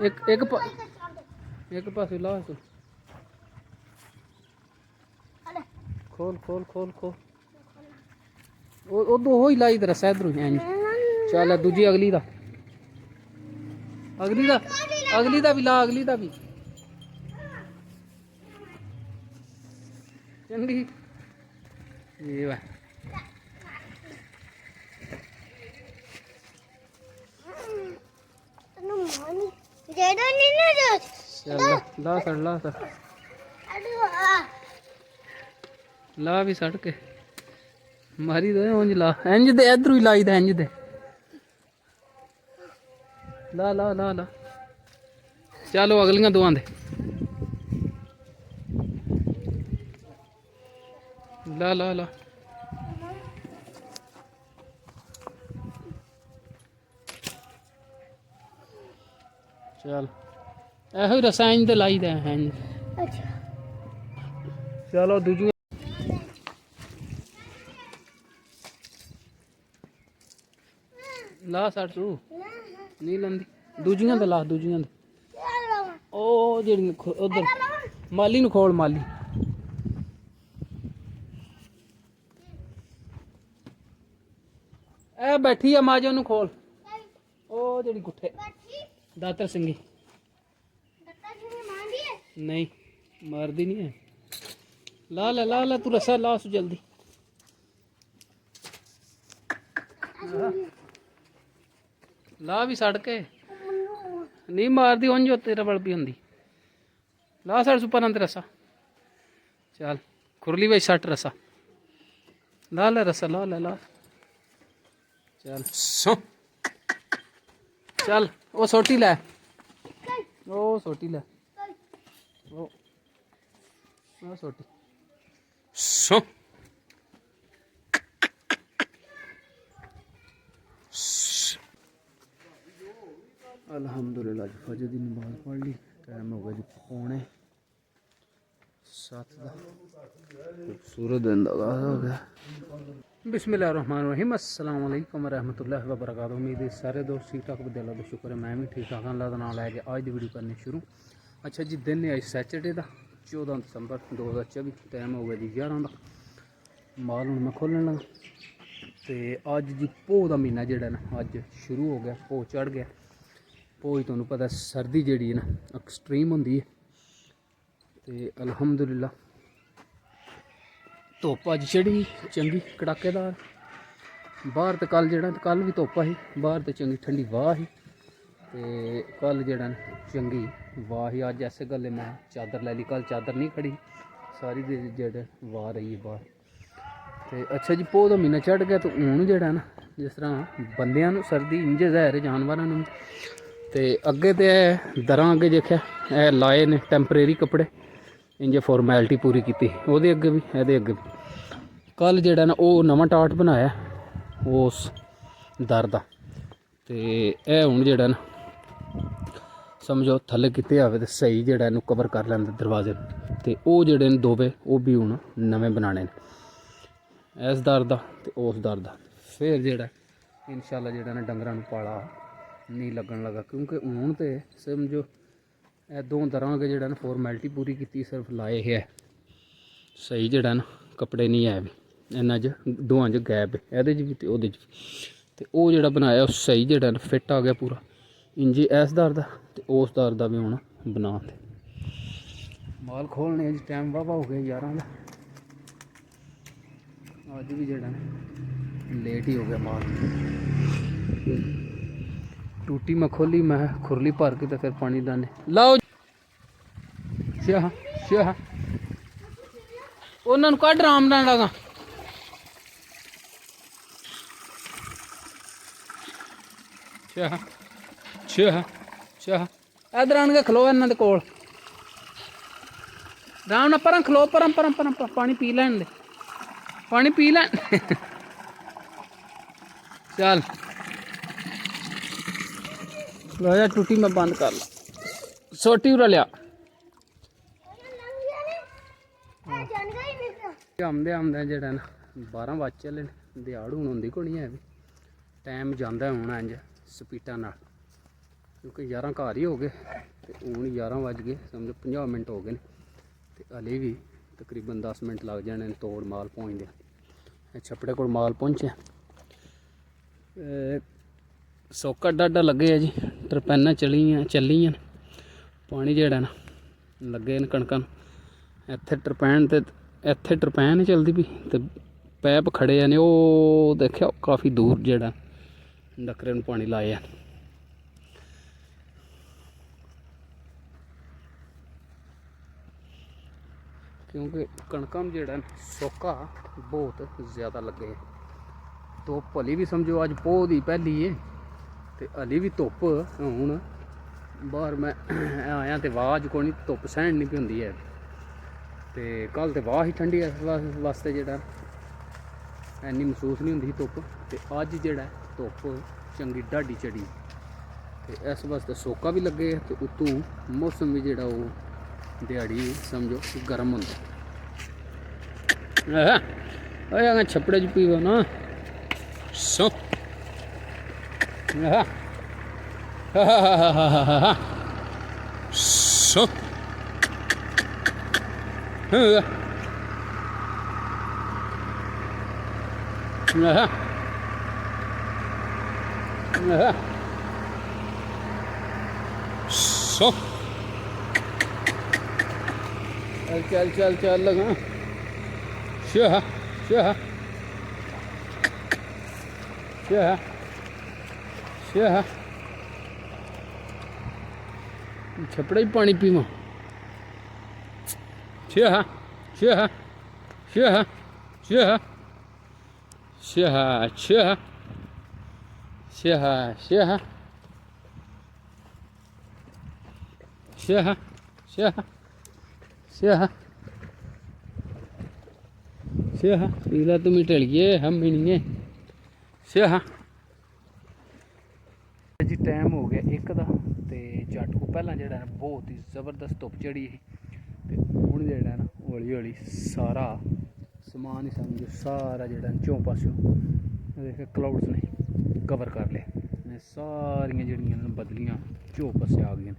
एक पासे ला तू खोल खोल खोल खोल ਉਹ ਦੋ ਹੀ ਲਾਈ ਤੇ ਰਸਾ ਇਧਰੋਂ ਐਂ ਚੱਲ ਦੂਜੀ ਅਗਲੀ ਦਾ ਵੀ ਲਾ ਅਗਲੀ ਦਾ ਵੀ ਚੰਗੀ ਇਹ ਵਾ ਚੱਲ ਲਾ ਵੀ ਸੜ ਕੇ ਮਾਰੀ ਦੇ ਉਂਝ ਲਾ ਇੰਝ ਦੇ ਇਧਰੋਂ ਹੀ ਲਾਈ ਦਾ ਇੰਝ ਦੇ ਲਾ ਲਾ ਲਾ ਲਾ ਚਲੋ ਅਗਲੀਆਂ ਦੋਆਂ ਦੇ ਲਾ ਲਾ ਲਾ चल ਇਹੋ ਰਸਾਇਣ ਤੇ ਲਾਈਦਾ ਹੈ ਅੱਛਾ ਚਲੋ ਦੂਜੀ ਲਾ ਸੜ ਤੂੰ ਨਹੀਂ ਲੰਦੀ ਦੂਜੀਆਂ ਤੇ ਲਾ ਦੂਜੀਆਂ ਤੇ ਉਹ ਜਿਹੜੀ ਉਧਰ ਮਾਲੀ ਨੂੰ ਖੋਲ ਮਾਲੀ ਇਹ ਬੈਠੀ ਆ ਮਾਜੋ ਨੂੰ ਖੋਲ ਉਹ ਜਿਹੜੀ ਗੁੱਠੇ दातर सिंगी नहीं मारदी नहीं है ला ला तू रसा ला सु जल्दी ला भी सड़ के नहीं मारदी उंज तेरा बल भी होंगी ला सड़ सुपर अंदर रसा चल खुरली बच सट रसा ला रसा ला चल चल वो सोटी लै ओ सोटी लै ओ सोटी सो अल्हम्दुलिल्लाह जी फजर दी नमाज पढ़ ली टाइम हो गया जी पौने 7 का खूबसूरत दिन का आगाज़ हो गया बिस्मिल्लाहिर्रहमानिर्रहीम अस्सलाम वालेकुम रहमतुल्लाहि व बरकातुहू उम्मीद है सारे दोस्त ठीक ठाक बदला का शुक्र है मैं भी ठीक ठाक अल्लाह का नाम लैके आज की वीडियो करनी शुरू अच्छा जी दिन है अज सैटरडे का 14 दिसंबर 2024 टाइम हो गया जी 11 का माल हूँ मैं खोलन लगा तो अज जी भो का महीना जोड़ा ना अज शुरू हो गया भो चढ़ गया भो तुहानूं पता सर्दी जी है ना एक्सट्रीम होंगी है तो अल्हम्दुलिल्लाह धुप अज चढ़ी चंगी कड़ाकेदार बाहर तो कल जो कल भी धुप ही बाहर तो चंगी ठंडी वाह ही तो कल जड़ा चंगी वाह ही अज ऐसे गल मैं चादर लै ली कल चादर नहीं खड़ी सारी जेड़ वाह रही है बाहर तो अच्छा जी भो का महीना चढ़ गया तो हूँ जोड़ा ना जिस तरह बंदियां सर्दी इंज जहर जानवरों तो अगे तो दर अगे देखा लाए ने टैंपरेरी कपड़े इंज फॉर्मैलिटी पूरी की वो अगे भी ये अगे भी कल जोड़ा ना वो नवा टाट बनाया उस दर का तो यह हूँ जोड़ा ना समझो थले किते आवे तो सही जोड़ा इनू कवर कर लेंदा दरवाजे तो वो जोड़े दोवे वो भी हूँ नवे बनाने इस दर का तो उस दर का फिर जोड़ा इंशाअल्लाह जोड़ा ना डंगरां नूं पाला नहीं लगन लगा क्योंकि हूँ तो समझो ਇਹ दो दरां के जोड़ा ना फॉर्मैलिटी पूरी की सिर्फ लाए है सही जोड़ा ना कपड़े नहीं है भी इन्ना च दोवां च गैप है ये भी तो वो तो जोड़ा बनाया सही जोड़ा ना फिट आ गया पूरा इंजी इस दर का तो उस दर का भी हूँ बना दे माल खोलने टाइम वाह हो गया 11 का अज भी जोड़ा ना लेट ही हो गया माल टूटी मैं खोली मैं खुरली भर के तो फिर पानी डाने लाओ शाह शाह उन्होंने कढ़ आराम ना लगा शाह शाह शाह इधर आन के खलो इन्होंने कोल आराम ना पर खलो पर पानी पी लैन दे पानी पी लैन चल लो यार टूटी मैं बंद कर ला सोटी उरा लिया आमदे आमदे जोड़ा ना 12 बज चले दिहाड़ हूँ होंगी को नहीं है भी टाइम जाता हूँ इंज स्पीटा क्योंकि 11 घर ही हो गए तो हूँ 11 बज गए, समझो 50 मिनट हो गए तो हले भी तकरीबन 10 मिनट लग जाने तोड़ माल पहुँचदे। छपड़े को माल पहुँचे, सोका डाडा लगे है जी, टरपैना चलियां पानी जेड़ा ना लगे न कणकां इत्थे टरपैन ते इत्थे टरपैन चलदी पई ते पैप खड़े ने, वो देखिया काफ़ी दूर जेड़ा डकरे नूं पानी लाया। क्योंकि कणकां नूं जेड़ा सोका बहुत ज़्यादा लगे, धुप्प हली भी समझो अज पोह दी पहली है तो हली भी धुप्प हूँ बाहर मैं आया तो वाह अज कोई धुप्प सहन नहीं पी होंदी है। तो कल तो वाह ही ठंडी इस वास्ते जेड़ा इन्नी महसूस नहीं होंदी धुप्प, तो अज जेड़ा धुप्प चंगी ढाडी चढ़ी तो इस वास्ते सोका भी लगे तो उतों मौसम भी जेड़ा वो दिहाड़ी समझो गर्म होंदा। अगर छपड़े च पीवो ना सो सो सो चल चल चल लगा शाह शाह शाह शाह छपड़े पानी पीवा शाह शाह शाह शाह शाह शाह शाह शाह शाह शाह शाह शाह पीला तुम टलिए हम भी नहीं है शाह जी। टाइम हो गया एक दा ते जट को पहला जेड़ा ना बहुत ही ज़बरदस्त धुप्प चढ़ी ही ते हुण जेड़ा ना हौली हौली सारा समान ही समझो सारा जेड़ा चौं पासों देखे क्लाउड्स ने कवर कर लिया, सारियां जेड़ियां बदलियां चौं पासे आ गई।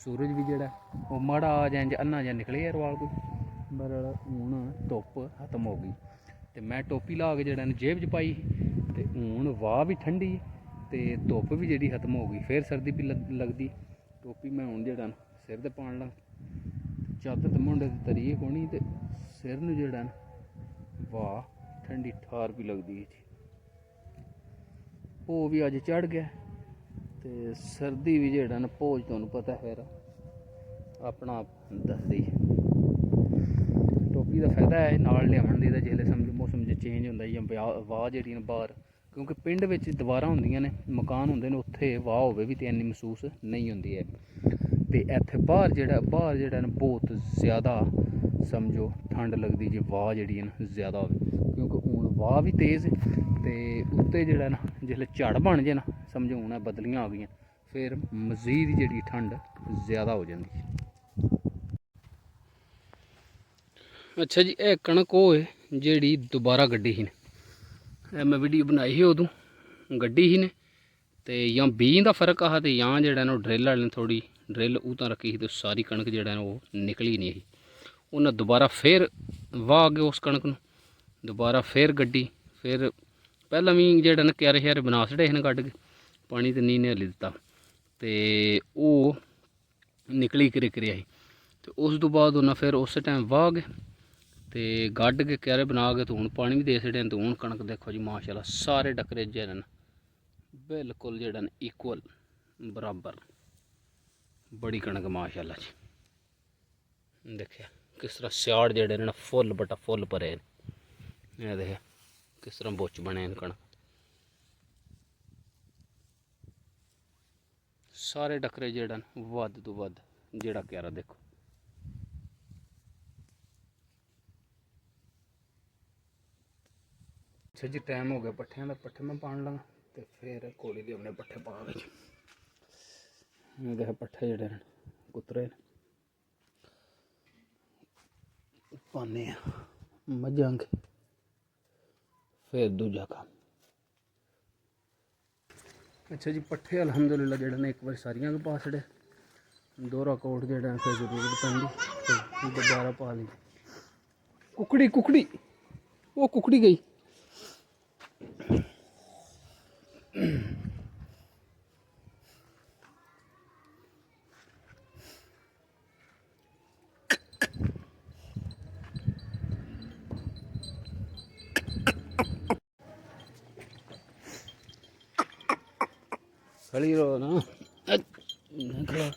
सूरज भी जेड़ा वो माड़ा जां अन्ना जां निकले रवाल कोई, पर हूँ धुप्प खत्म हो गई। तो मैं टोपी ला के जेड़ा जेब च पाई तो हूँ वाह भी ठंडी ते धुप्प भी जेड़ी खत्म हो गई, फिर सर्दी भी लगती। टोपी मैं हूँ जेड़ा सिर ते पान लग, चादर तो मुंडे ते तरिए कोनी ते सिर नूं जेड़ा वाह ठंडी ठार भी लगती है जी। भो भी अज चढ़ गया तो सर्दी भी जेड़ा ना भोज तुहानूं पता फिर अपना दसदी। टोपी का फायदा है नाल लियावन दी, जिसले समझो मौसम चेंज होंदा जां वाह जेह्ड़ी बाहर, क्योंकि पिंड विच दीवारां होंदियां ने मकान होंदे ने उत्थे वाह होवे भी ते इन्नी महसूस नहीं होंदी है। ते इत्थे बाहर जेह्ड़ा ना बहुत ज़्यादा समझो ठंड लगदी जे वाह जेह्ड़ी है ना ज़्यादा होवे, क्योंकि हूँ वाह भी तेज़ ते उत्ते जेह्ड़ा ना जिसले झड़ बन जे ना समझो हूँ बदलियां आ गई फिर मज़ीद जेह्ड़ी ठंड ज़्यादा हो जाती है। अच्छा जी, यह कणक वो है जेड़ी दोबारा गड्डी ही ने, मैं वीडियो बनाई ही उदों गड्डी ही ने ते या बीं का फर्क हा ते या जेड़ा ना ड्रिल वाले ने थोड़ी ड्रिल उतां रखी ही तो सारी कणक जेड़ा ना वो निकली नहीं ही। उन्हें दोबारा फिर वाह गए उस कणक नूं, दोबारा फिर गड्डी, फिर पहला भी जेड़ा ना क्यारे श्यारे बना छड़े ने कड्ढ के, पानी तो नहीं ने हली दिता ते वो निकली किरे किरे आई। तो उस तो बाद उन्हें फिर उस टाइम वाह गए ते गड्ढ के क्यारे बना के तो हूँ पानी भी दे छड़े। तो हूँ कणक देखो जी माशाल्लाह सारे डकरे जेह्ड़े न बिल्कुल जेह्ड़े न इक्वल बराबर, बड़ी कणक माशाल्लाह जी। देखिए किस तरह स्याड़ जेह्ड़े न फुल बटा फुल भरे न, देखिए किस तरह बुच्च बने न कणक, सारे डकरे जेह्ड़े न वध तो वध जेह्ड़ा क्यारा देखो। अच्छा जी, टाइम हो गया पट्ठियां का, पट्ठे मैं पान लगा तो फिर घोड़ी दे अपने पट्ठे पा के देख पट्ठे जेह्ड़े न कुतरे पाने मझां के फिर दूजा काम। अच्छा जी पट्ठे अलहमदुलिल्लाह जेह्ड़े ने एक बार सारियां पा छड़े दोहरा कोट जेह्ड़ा फिर जरूरत पैंदी दोबारा पा ली। कुकड़ी कुकड़ी वो कुकड़ी गई। खड़ी रहो ना खड़ा।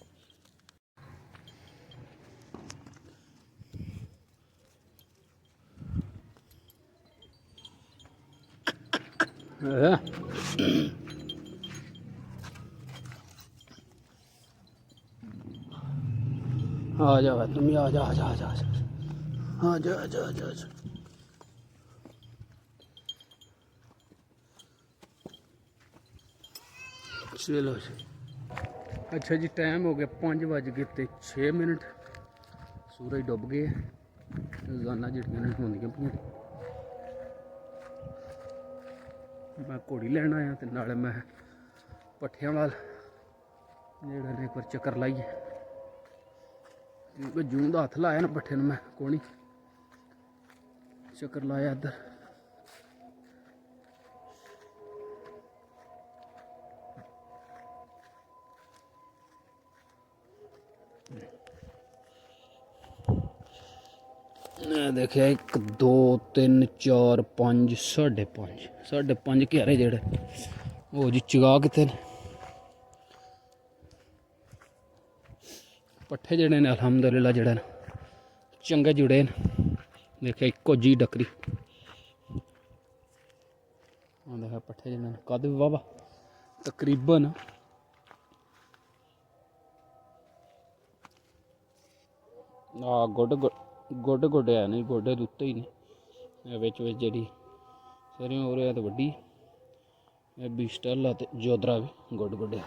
आ जा तुम आ जा आ जा आ जा आ जा आ जा आ जा आ जा आ जा। चलो जी अच्छा जी टाइम हो गया 5:06। सूरज डुब गए रोजाना जड़ियां होंदियां पियां। मैं घोड़ी लैन आया तो नाले मैं पट्ठियां वाल जेड़ा ने एक बार चक्कर लाइए जून का हत्थ लाया ना पट्ठे मैं कोनी चक्कर लाया इधर। देखिए 1 2 3 4 5 5.5 क्यारे जेड़े वो जी चगा कितने पट्ठे जेड़े ने अलहमदुलिल्लाह जेड़े न चंगे जुड़े न। देखिए इको जी डकरी देखा पट्ठे जेड़े न कद भी वावा तकरीबन गोडे गोडे है नहीं गोडे उत्ते ही नहीं बिच बिच जी सरियों हो रहा तो वड्डी भी स्टल तो जोदरा भी गोडे गोडे।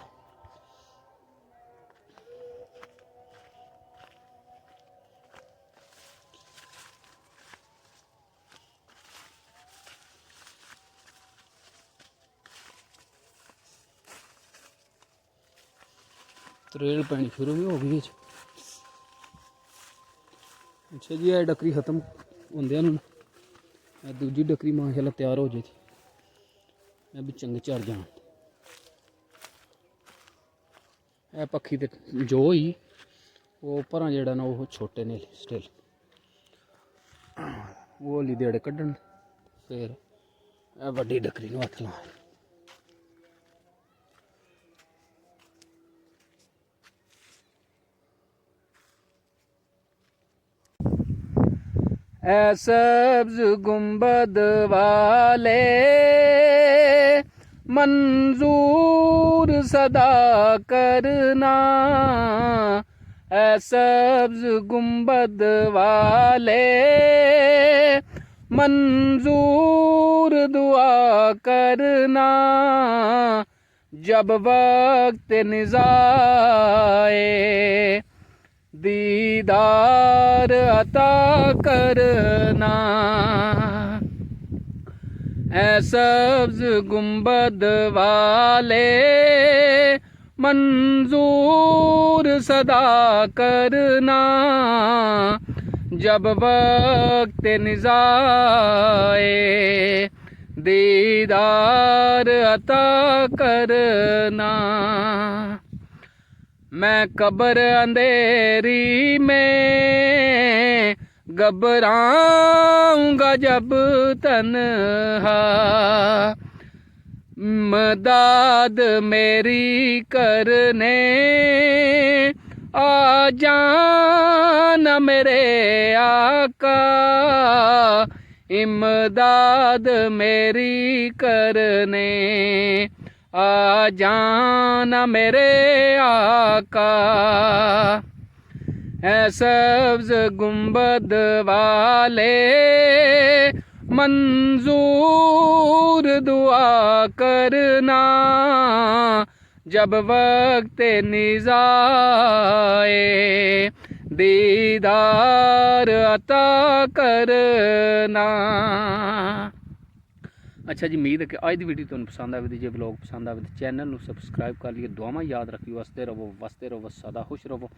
त्रेल पैनी शुरू भी हो गई। अच्छा जी यह डकरी खत्म होंदे दूजी डकरी माशाल्लाह तैयार हो जाए थी भी चंगे झड़ जान। यह पक्षी तो जो ही वो भरा जेड़ा ना वो छोटे ने स्टिल वो हली देड़े कड्ढन फिर वड्डी डकरी नूं हत्थ लान। ऐ सब्ज गुंबद वाले मंजूर सदा करना। ऐ सब्ज गुंबद वाले मंजूर दुआ करना। जब वक्त निज़ाए दीदार अता करना। ऐ सब्ज गुंबद वाले मंजूर सदा करना। जब वक्त निज़ाए दीदार अता करना। मैं कब्र अंधेरी में घबराऊंगा जब तन्हा। मदद मेरी करने आ जाना मेरे आका। इमदाद मेरी करने आ जाना मेरे आका। ऐ सब्ज गुंबद वाले मंजूर दुआ करना। जब वक्त निज़ाए दीदार अता करना। ਅੱਛਾ ਜੀ, ਉਮੀਦ ਹੈ ਕਿ ਅੱਜ ਦੀ ਵੀਡੀਓ ਤੁਹਾਨੂੰ ਪਸੰਦ ਆਵੇ। ਜੇ ਵਲੌਗ ਪਸੰਦ ਆਵੇ ਤਾਂ ਚੈਨਲ ਨੂੰ ਸਬਸਕ੍ਰਾਈਬ ਕਰ ਲਿਓ। ਦੁਆਵਾਂ ਯਾਦ ਰੱਖਿਓ, ਵਸਦੇ ਰਹੋ, ਸਦਾ ਖੁਸ਼ ਰਹੋ।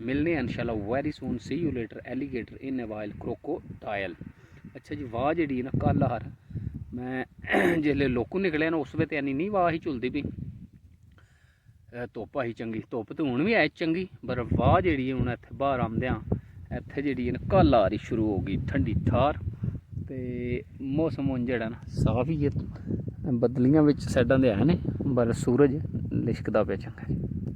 ਮਿਲਨੇ ਇਨਸ਼ਾਅੱਲਾ very soon. See you later. Alligator in a while crocodile. ਅੱਛਾ ਜੀ, ਵਾਹ ਜਿਹੜੀ ਨਾ ਕੱਲ ਹਰ ਮੈਂ ਜਿसले लोकू निकलिया ना उस वे तो इन्नी नहीं वाह ही झुलदी पई। धुप्प आई चंगी, धुप्प तो हुण भी है चंगी, पर वाह जी हूँ इत्थे बाहर आंदियां इत्थे जी कल आ रही शुरू हो गई ठंडी ठार। तो मौसम हूँ जड़ा ना साफ ही है, बदलियां साइडा दे है ने, पर सूरज लिशकदा पे चंगा।